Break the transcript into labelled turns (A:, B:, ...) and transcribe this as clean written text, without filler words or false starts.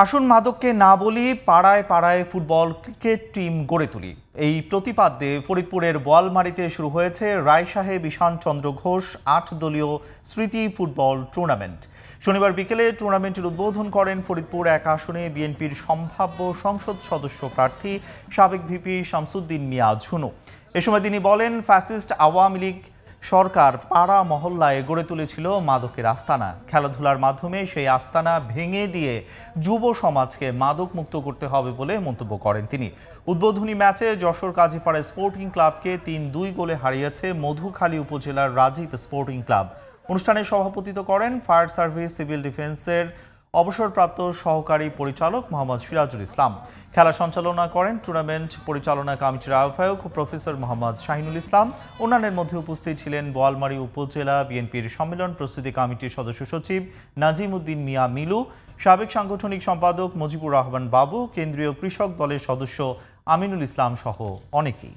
A: আসুন মাদককে না বলি, পাড়ায় পাড়ায় ফুটবল ক্রিকেট টিম গড়ে তুলি। এই প্রতিপাদ্যে ফরিদপুরের বোয়ালমারীতে শুরু হয়েছে রায়সাহেব ঈশান চন্দ্র ঘোষ ৮ দলীয় স্মৃতি ফুটবল টুর্নামেন্ট। শনিবার বিকেলে টুর্নামেন্টের উদ্বোধন করেন ফরিদপুর ১ আসনে বিএনপির সম্ভাব্য সংসদ সদস্য প্রার্থী সাবেক ভিপি শামসুদ্দিন মিয়া ঝুনু। এ সময় তিনি বলেন, ফ্যাসিস্ট আওয়ামী লীগ সরকার পাড়া মহল্লায় গড়ে তুলেছিল মাদকের আস্তানা। খেলাধুলার মাধ্যমে সেই আস্তানা ভেঙে দিয়ে যুব সমাজকে মাদক মুক্ত করতে হবে বলে মন্তব্য করেন তিনি। উদ্বোধনী ম্যাচে যশোর কাজীপাড়া স্পোর্টিং ক্লাবকে ৩-২ গোলে হারিয়েছে মধুখালী উপজেলার রাজীব স্পোর্টিং ক্লাব। অনুষ্ঠানে সভাপতিত্ব করেন ফায়ার সার্ভিস সিভিল ডিফেন্সের অবসরপ্রাপ্ত সহকারী পরিচালক মোহাম্মদ সিরাজুল ইসলাম। খেলা সঞ্চালনা করেন টুর্নামেন্ট পরিচালনা কমিটির আহ্বায়ক প্রফেসর মোহাম্মদ শাহিনুল ইসলাম। অন্যান্যের মধ্যে উপস্থিত ছিলেন বোয়ালমারী উপজেলা বিএনপির সম্মেলন প্রস্তুতি কমিটির সদস্য সচিব নাজিম উদ্দিন মিয়া মিলু, সাবেক সাংগঠনিক সম্পাদক মুজিবুর রহমান বাবু, কেন্দ্রীয় কৃষক দলের সদস্য আমিনুল ইসলাম সহ অনেকেই।